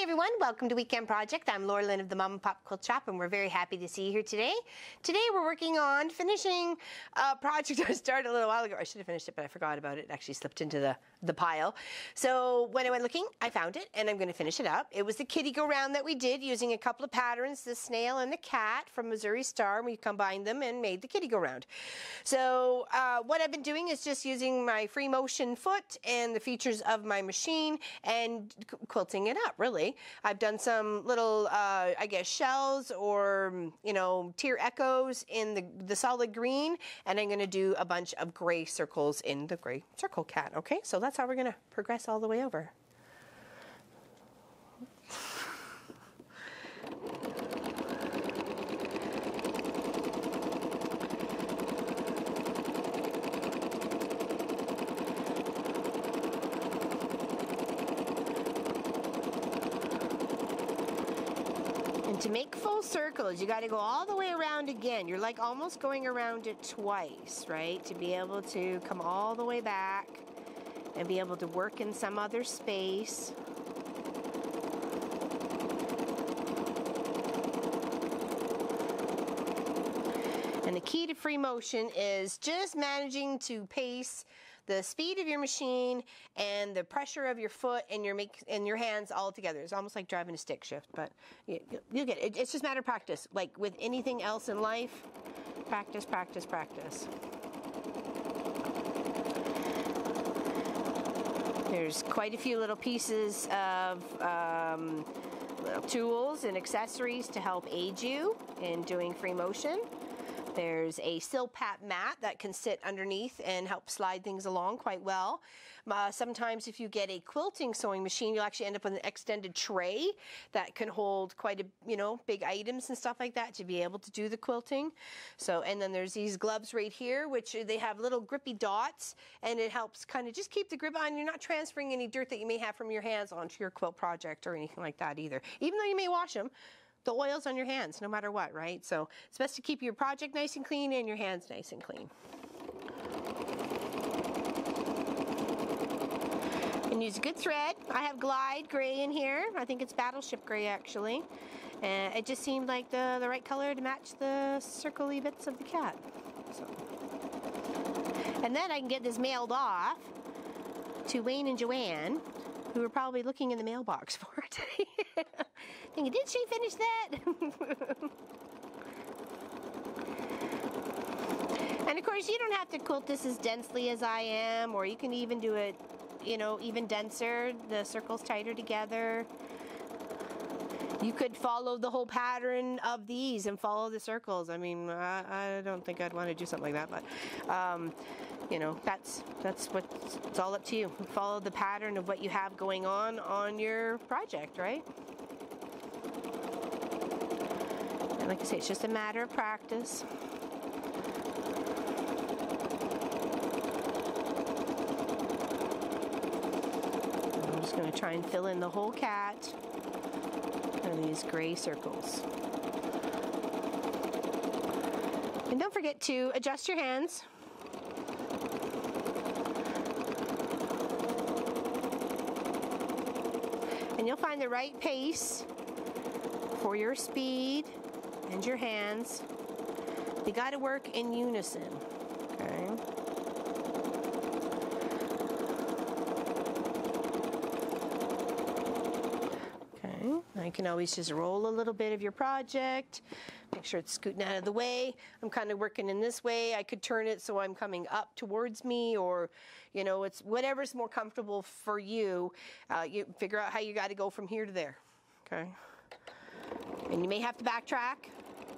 Hey everyone, welcome to Weekend Project. I'm Laura Lynn of the Mom and Pop Quilt Shop, and we're very happy to see you here today. Today we're working on finishing a project I started a little while ago. I should have finished it, but I forgot about it. It actually slipped into the pile. So when I went looking, I found it, and I'm going to finish it up. It was the KittyGoRound that we did using a couple of patterns, the snail and the cat from Missouri Star. We combined them and made the KittyGoRound. So what I've been doing is just using my free motion foot and the features of my machine and quilting it up, really. I've done some little, I guess, shells or, you know, tier echoes in the solid green, and I'm going to do a bunch of gray circles in the gray circle cat, okay? So that's how we're going to progress all the way over. To make full circles, you got to go all the way around again. You're like almost going around it twice, right? To be able to come all the way back and be able to work in some other space. And the key to free motion is just managing to pace the speed of your machine and the pressure of your foot and your hands all together. It's almost like driving a stick shift, but you'll get it. It's just a matter of practice. Like with anything else in life, practice, practice, practice. There's quite a few little pieces of little tools and accessories to help aid you in doing free motion. There's a Silpat mat that can sit underneath and help slide things along quite well. Sometimes if you get a quilting sewing machine, you'll actually end up with an extended tray that can hold quite a, you know, big items and stuff like that to be able to do the quilting. So, and then there's these gloves right here, which they have little grippy dots, and it helps kind of just keep the grip on. You're not transferring any dirt that you may have from your hands onto your quilt project or anything like that either, even though you may wash them. The oil's on your hands no matter what, right? So it's best to keep your project nice and clean and your hands nice and clean. And use a good thread. I have Glide Gray in here. I think it's Battleship Gray actually. And it just seemed like the right color to match the circle-y bits of the cat. So. And then I can get this mailed off to Wayne and Joanne, who are probably looking in the mailbox for it today. Thinking, did she finish that? And of course, you don't have to quilt this as densely as I am, or you can even do it, you know, even denser, the circles tighter together. You could follow the whole pattern of these and follow the circles. I mean, I don't think I'd want to do something like that, but you know, that's what it's all up to you. Follow the pattern of what you have going on your project, right? And like I say, it's just a matter of practice. I'm just going to try and fill in the whole cat and these gray circles. And don't forget to adjust your hands. And you'll find the right pace for your speed and your hands. They got to work in unison, okay? Okay, now you can always just roll a little bit of your project. Make sure it's scooting out of the way. I'm kind of working in this way. I could turn it so I'm coming up towards me, or, you know, it's whatever's more comfortable for you. You figure out how you got to go from here to there, okay? And you may have to backtrack.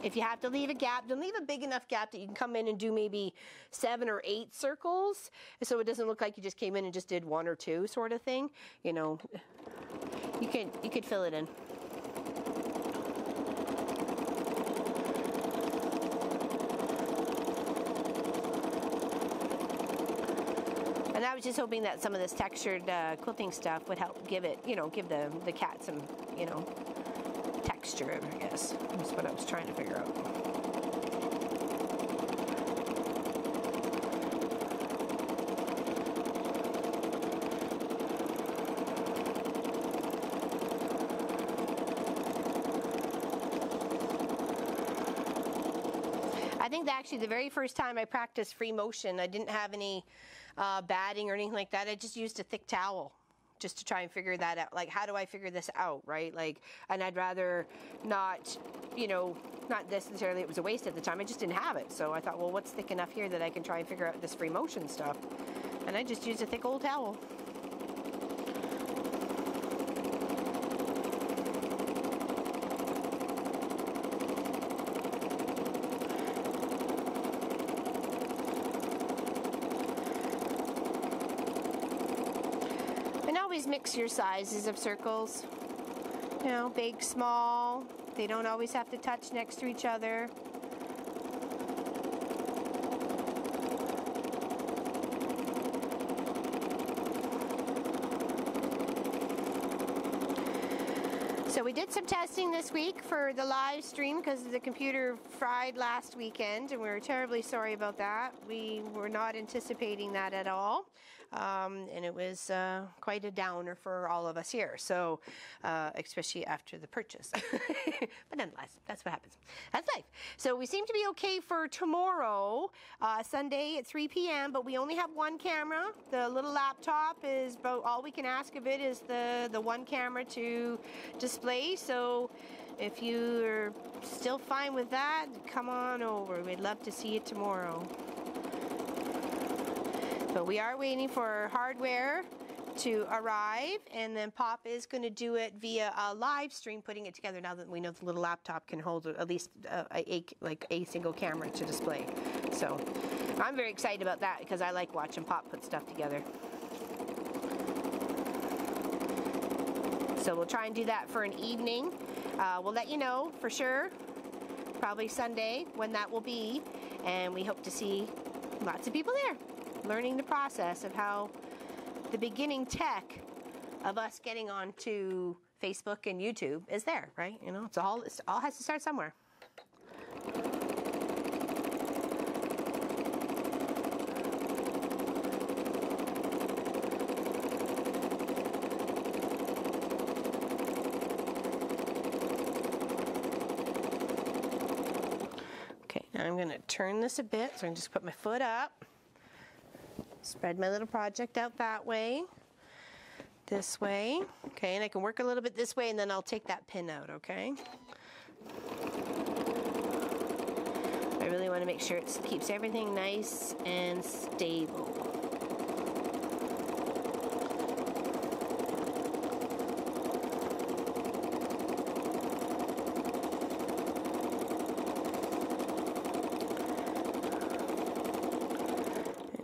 If you have to leave a gap, then leave a big enough gap that you can come in and do maybe 7 or 8 circles, so it doesn't look like you just came in and just did 1 or 2 sort of thing. You know, you could fill it in. And I was just hoping that some of this textured quilting stuff would help give it, you know, give the cat some, you know, texture, I guess. That's what I was trying to figure out. I think that actually the very first time I practiced free motion, I didn't have any batting or anything like that. I just used a thick towel just to try and figure that out. Like, how do I figure this out, right? Like, and I'd rather not, you know, not necessarily it was a waste at the time. I just didn't have it. So I thought, well, what's thick enough here that I can try and figure out this free motion stuff? And I just used a thick old towel. And always mix your sizes of circles. You know, big, small. They don't always have to touch next to each other. So we did some testing this week for the live stream because the computer fried last weekend, and we were terribly sorry about that. We were not anticipating that at all. And it was quite a downer for all of us here, so especially after the purchase. But nonetheless, that's what happens. That's life. So we seem to be okay for tomorrow, Sunday at 3 p.m., but we only have one camera. The little laptop is about all we can ask of it is the one camera to display. So if you're still fine with that, come on over. We'd love to see you tomorrow. But we are waiting for hardware to arrive, and then Pop is going to do it via a live stream, putting it together now that we know the little laptop can hold at least a single camera to display. So I'm very excited about that because I like watching Pop put stuff together. So we'll try and do that for an evening. We'll let you know for sure, probably Sunday, when that will be, and we hope to see lots of people there, learning the process of how the beginning tech of us getting onto Facebook and YouTube is there, right? You know, it all has to start somewhere. Okay, now I'm going to turn this a bit, so I can just put my foot up. Spread my little project out that way, this way, okay, and I can work a little bit this way, and then I'll take that pin out, okay? I really want to make sure it keeps everything nice and stable.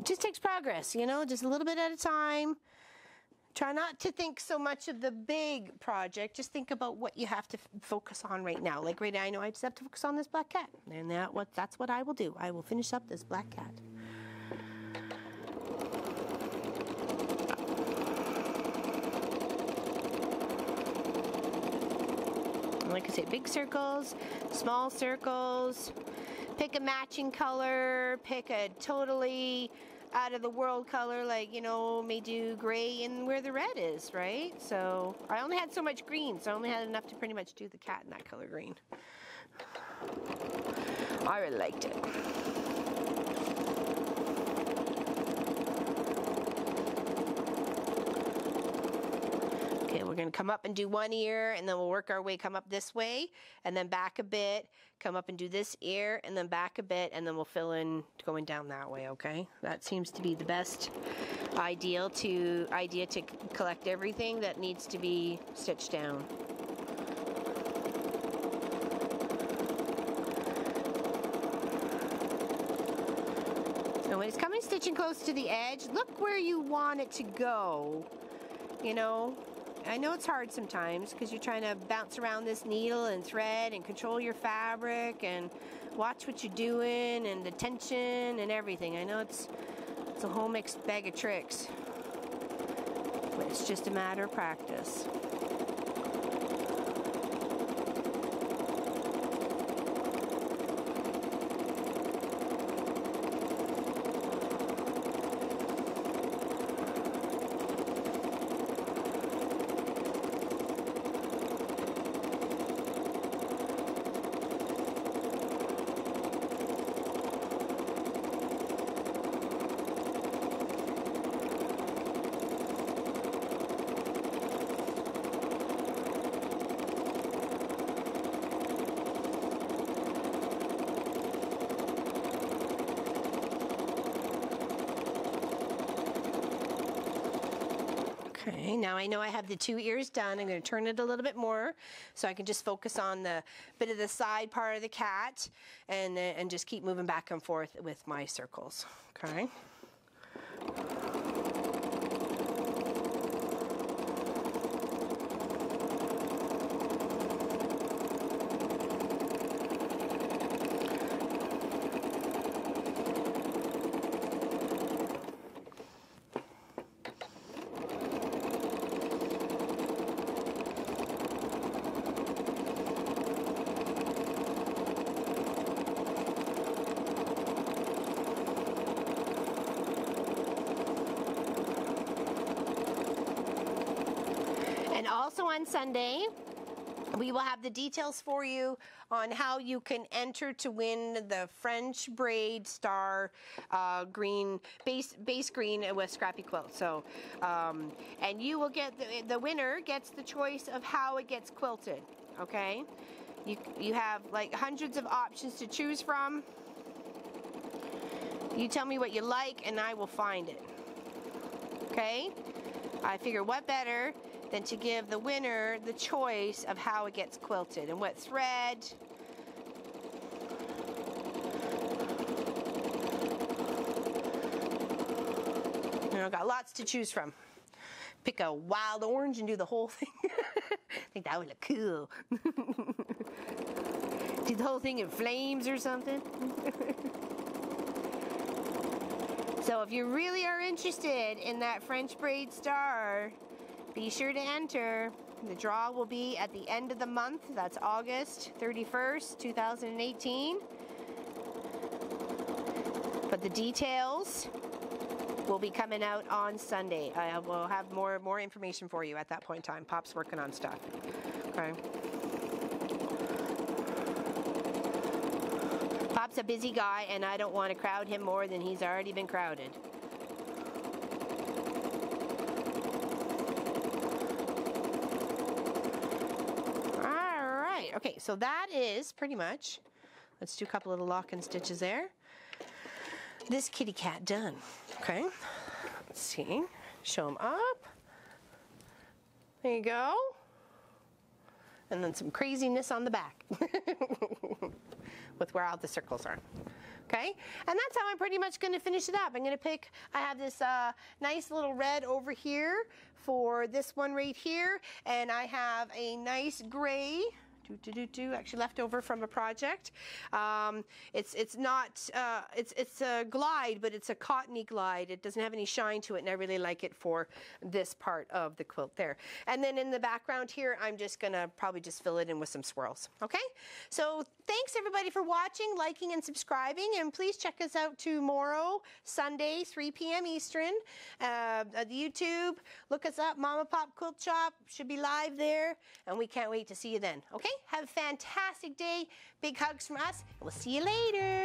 Just takes progress, you know, just a little bit at a time. Try not to think so much of the big project. Just think about what you have to focus on right now. Like right now, I know I just have to focus on this black cat. And that's what I will do. I will finish up this black cat. Like I say, big circles, small circles. Pick a matching color. Pick a totally out of the world color, like, you know, may do gray in where the red is, right? So I only had so much green, so I only had enough to pretty much do the cat in that color green. I really liked it. Okay, we're going to come up and do one ear, and then we'll work our way, come up this way, and then back a bit, come up and do this ear, and then back a bit, and then we'll fill in going down that way, okay? That seems to be the best idea to collect everything that needs to be stitched down. So when it's coming stitching close to the edge, look where you want it to go, you know? I know it's hard sometimes because you're trying to bounce around this needle and thread and control your fabric and watch what you're doing and the tension and everything. I know it's a whole mixed bag of tricks, but it's just a matter of practice. Okay, now I know I have the 2 ears done. I'm going to turn it a little bit more so I can just focus on the bit of the side part of the cat and just keep moving back and forth with my circles. Okay. Also on Sunday, we will have the details for you on how you can enter to win the French braid star green base green with Scrappy Quilt. So, and you will get the winner gets the choice of how it gets quilted. Okay, you have like hundreds of options to choose from. You tell me what you like, and I will find it. Okay, I figure what better than to give the winner the choice of how it gets quilted and what thread. You know, got lots to choose from. Pick a wild orange and do the whole thing. I think that would look cool. Do the whole thing in flames or something. So if you really are interested in that French braid star, be sure to enter. The draw will be at the end of the month. That's August 31st, 2018. But the details will be coming out on Sunday. I will have more information for you at that point in time. Pop's working on stuff. Okay. Pop's a busy guy, and I don't want to crowd him more than he's already been crowded. Okay, so that is pretty much, let's do a couple little lock and stitches there. This kitty cat done. Okay, let's see, show him up. There you go. And then some craziness on the back with where all the circles are. Okay, and that's how I'm pretty much going to finish it up. I'm going to pick, I have this nice little red over here for this one right here, and I have a nice gray, actually left over from a project. It's not it's a glide, but it's a cottony glide. It doesn't have any shine to it, and I really like it for this part of the quilt there. And then in the background here, I'm just gonna probably just fill it in with some swirls. Okay, so thanks everybody for watching, liking, and subscribing, and please check us out tomorrow, Sunday, 3 p.m. Eastern, at YouTube. Look us up, Mama Pop Quilt Shop should be live there, and we can't wait to see you then. Okay, have a fantastic day. Big hugs from us, and we'll see you later.